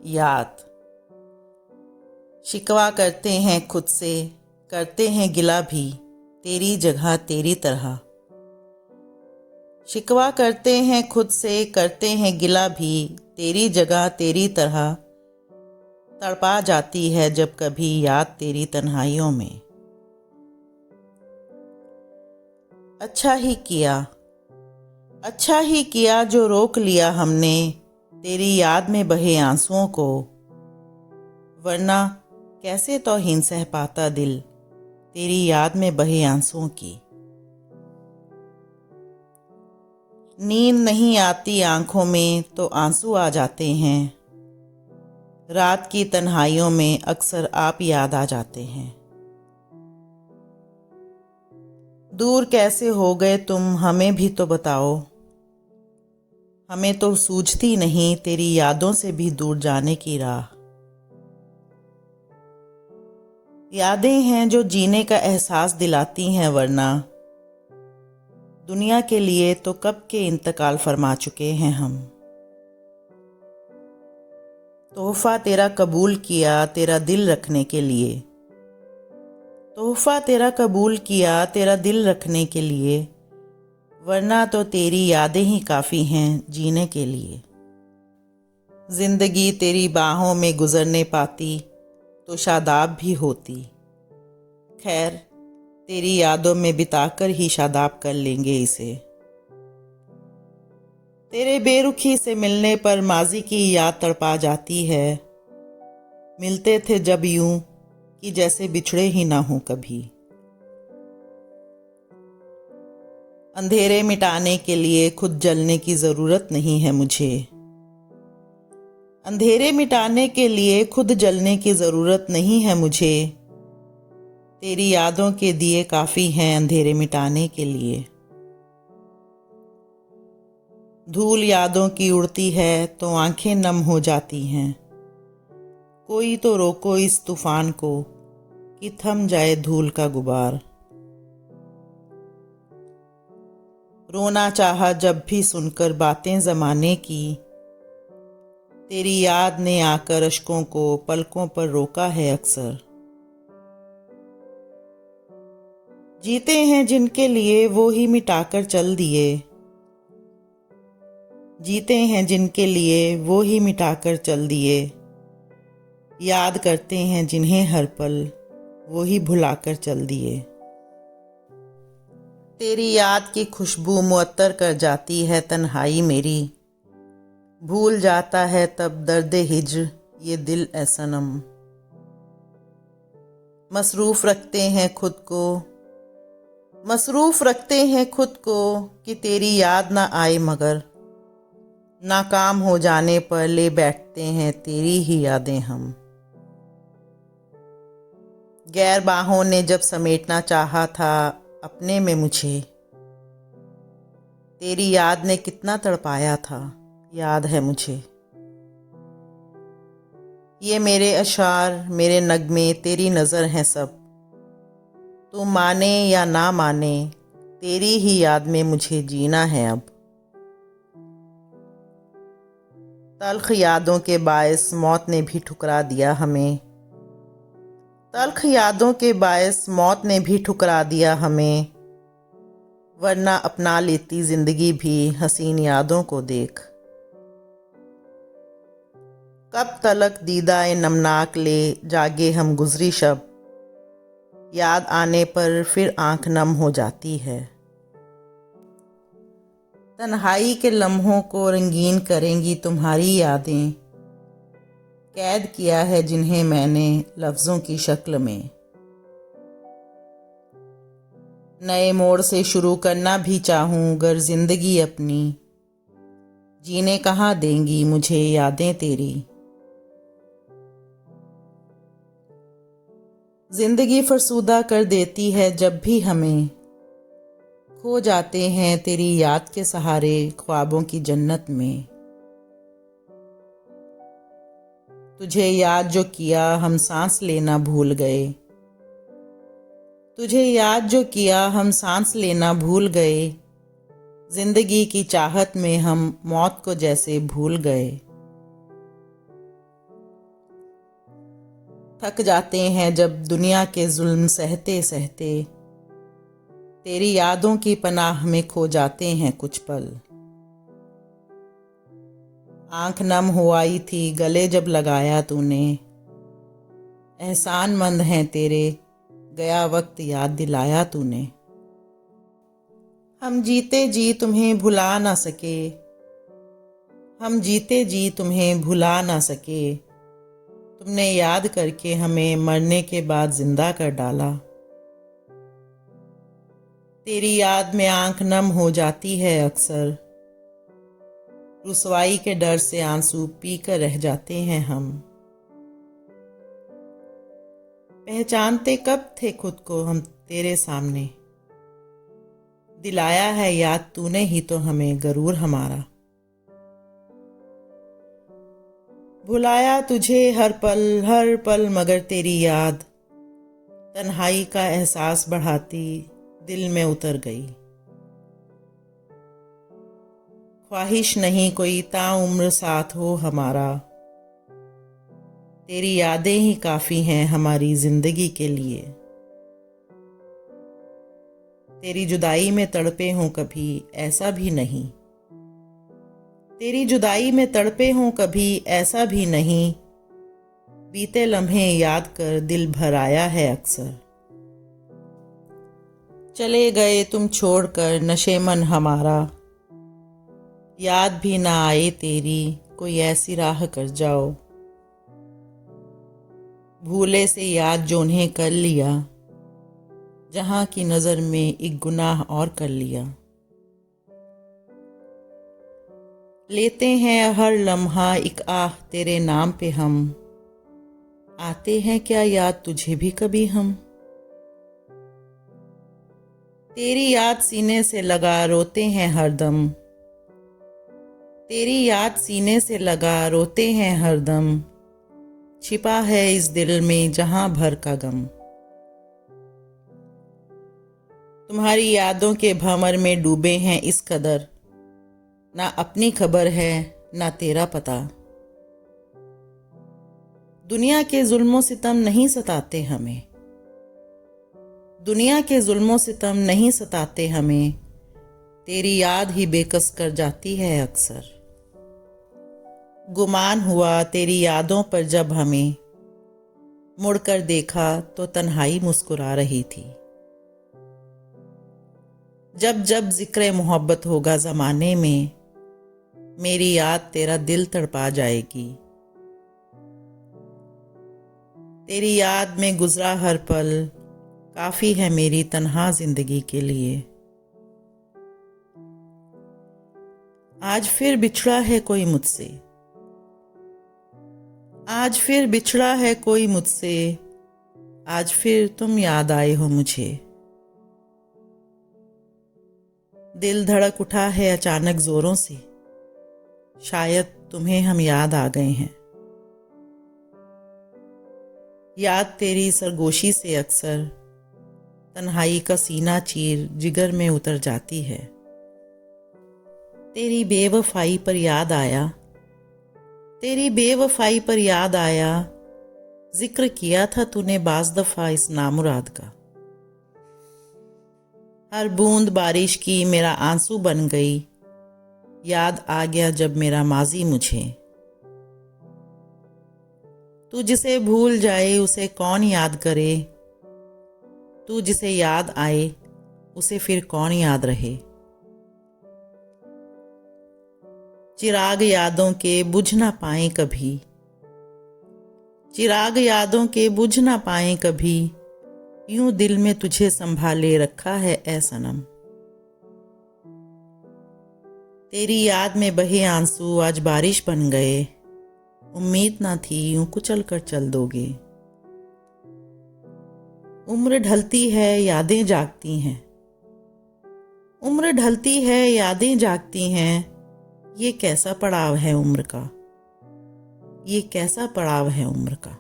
याद। शिकवा करते हैं खुद से, करते हैं गिला भी, तेरी जगह तेरी तरह। शिकवा करते हैं खुद से, करते हैं गिला भी, तेरी जगह तेरी तरह। तड़पा जाती है जब कभी याद तेरी तन्हाइयों में। अच्छा ही किया, अच्छा ही किया जो रोक लिया हमने तेरी याद में बहे आंसुओं को, वरना कैसे तौहीन सह पाता दिल तेरी याद में बहे आंसुओं की। नींद नहीं आती आंखों में तो आंसू आ जाते हैं, रात की तन्हाइयों में अक्सर आप याद आ जाते हैं। दूर कैसे हो गए तुम हमें भी तो बताओ, हमें तो सूझती नहीं तेरी यादों से भी दूर जाने की राह। यादें हैं जो जीने का एहसास दिलाती हैं, वरना दुनिया के लिए तो कब के इंतकाल फरमा चुके हैं हम। तोहफा तेरा कबूल किया तेरा दिल रखने के लिए, तोहफा तेरा कबूल किया तेरा दिल रखने के लिए, वरना तो तेरी यादें ही काफ़ी हैं जीने के लिए। जिंदगी तेरी बाहों में गुजरने पाती तो शादाब भी होती, खैर तेरी यादों में बिताकर ही शादाब कर लेंगे इसे। तेरे बेरुखी से मिलने पर माजी की याद तड़पा जाती है, मिलते थे जब यूं कि जैसे बिछड़े ही ना हों कभी। अंधेरे मिटाने के लिए खुद जलने की ज़रूरत नहीं है मुझे, अंधेरे मिटाने के लिए खुद जलने की ज़रूरत नहीं है मुझे, तेरी यादों के दिए काफ़ी हैं अंधेरे मिटाने के लिए। धूल यादों की उड़ती है तो आंखें नम हो जाती हैं, कोई तो रोको इस तूफान को कि थम जाए धूल का गुबार। रोना चाहा जब भी सुनकर बातें ज़माने की, तेरी याद ने आकर अश्कों को पलकों पर रोका है अक्सर। जीते हैं जिनके लिए वो ही मिटाकर चल दिए, जीते हैं जिनके लिए वो ही मिटाकर चल दिए, याद करते हैं जिन्हें हर पल वो ही भुलाकर चल दिए। तेरी याद की खुशबू मुअत्तर कर जाती है तन्हाई मेरी, भूल जाता है तब दर्द हिज्र ये दिल ए सनम। मसरूफ़ रखते हैं खुद को, मसरूफ़ रखते हैं खुद को कि तेरी याद ना आए, मगर नाकाम हो जाने पर ले बैठते हैं तेरी ही यादें हम। गैर बाहों ने जब समेटना चाहा था अपने में मुझे, तेरी याद ने कितना तड़पाया था याद है मुझे। ये मेरे अशार मेरे नगमे तेरी नज़र हैं सब, तू माने या ना माने तेरी ही याद में मुझे जीना है अब। तल्ख यादों के बायस मौत ने भी ठुकरा दिया हमें, तल्ख यादों के बायस मौत ने भी ठुकरा दिया हमें, वरना अपना लेती जिंदगी भी हसीन यादों को देख। कब तलक दीदाए नमनाक ले जागे हम गुजरी शब, याद आने पर फिर आंख नम हो जाती है। तन्हाई के लम्हों को रंगीन करेंगी तुम्हारी यादें, कैद किया है जिन्हें मैंने लफ्ज़ों की शक्ल में। नए मोड़ से शुरू करना भी चाहूँ गर जिंदगी अपनी, जीने कहाँ देंगी मुझे यादें तेरी। जिंदगी फरसूदा कर देती है जब भी हमें, खो जाते हैं तेरी याद के सहारे ख्वाबों की जन्नत में। तुझे याद जो किया हम सांस लेना भूल गए, तुझे याद जो किया हम सांस लेना भूल गए, जिंदगी की चाहत में हम मौत को जैसे भूल गए। थक जाते हैं जब दुनिया के जुल्म सहते सहते, तेरी यादों की पनाह में खो जाते हैं कुछ पल। आंख नम हो आई थी गले जब लगाया तूने, एहसानमंद हैं तेरे गया वक्त याद दिलाया तूने। हम जीते जी तुम्हें भुला ना सके, हम जीते जी तुम्हें भुला ना सके, तुमने याद करके हमें मरने के बाद जिंदा कर डाला। तेरी याद में आंख नम हो जाती है अक्सर, रुसवाई के डर से आंसू पी कर रह जाते हैं हम। पहचानते कब थे खुद को हम तेरे सामने, दिलाया है याद तूने ही तो हमें गरूर हमारा। भुलाया तुझे हर पल मगर तेरी याद तन्हाई का एहसास बढ़ाती दिल में उतर गई। ख्वाहिश नहीं कोई ताउम्र साथ हो हमारा, तेरी यादें ही काफ़ी हैं हमारी ज़िंदगी के लिए। तेरी जुदाई में तड़पे हों कभी ऐसा भी नहीं, तेरी जुदाई में तड़पे हों कभी ऐसा भी नहीं, बीते लम्हे याद कर दिल भर आया है अक्सर। चले गए तुम छोड़कर नशेमन हमारा, याद भी ना आए तेरी कोई ऐसी राह कर जाओ। भूले से याद जोन्हें कर लिया, जहां की नज़र में एक गुनाह और कर लिया। लेते हैं हर लम्हा एक आह तेरे नाम पे हम, आते हैं क्या याद तुझे भी कभी हम। तेरी याद सीने से लगा रोते हैं हरदम, तेरी याद सीने से लगा रोते हैं हरदम, छिपा है इस दिल में जहां भर का गम। तुम्हारी यादों के भंवर में डूबे हैं इस कदर, ना अपनी खबर है ना तेरा पता। दुनिया के जुल्मों सितम नहीं सताते हमें, दुनिया के जुल्मों सितम नहीं सताते हमें, तेरी याद ही बेकस कर जाती है अक्सर। गुमान हुआ तेरी यादों पर जब हमें, मुड़कर देखा तो तन्हाई मुस्कुरा रही थी। जब जब जिक्र मोहब्बत होगा ज़माने में, मेरी याद तेरा दिल तड़पा जाएगी। तेरी याद में गुजरा हर पल काफ़ी है मेरी तन्हा जिंदगी के लिए। आज फिर बिछड़ा है कोई मुझसे, आज फिर बिछड़ा है कोई मुझसे, आज फिर तुम याद आए हो मुझे। दिल धड़क उठा है अचानक जोरों से, शायद तुम्हें हम याद आ गए हैं। याद तेरी सरगोशी से अक्सर तन्हाई का सीना चीर जिगर में उतर जाती है। तेरी बेवफाई पर याद आया, तेरी बेवफाई पर याद आया, जिक्र किया था तूने बाज़ दफ़ा इस नामुराद का। हर बूंद बारिश की मेरा आंसू बन गई, याद आ गया जब मेरा माजी मुझे। तू जिसे भूल जाए उसे कौन याद करे, तू जिसे याद आए उसे फिर कौन याद रहे। चिराग यादों के बुझ ना पाए कभी, चिराग यादों के बुझ ना पाए कभी, यूं दिल में तुझे संभाले रखा है ए सनम। तेरी याद में बहे आंसू आज बारिश बन गए, उम्मीद ना थी यूं कुचल कर चल दोगे। उम्र ढलती है यादें जागती हैं, उम्र ढलती है यादें जागती हैं, ये कैसा पड़ाव है उम्र का, ये कैसा पड़ाव है उम्र का।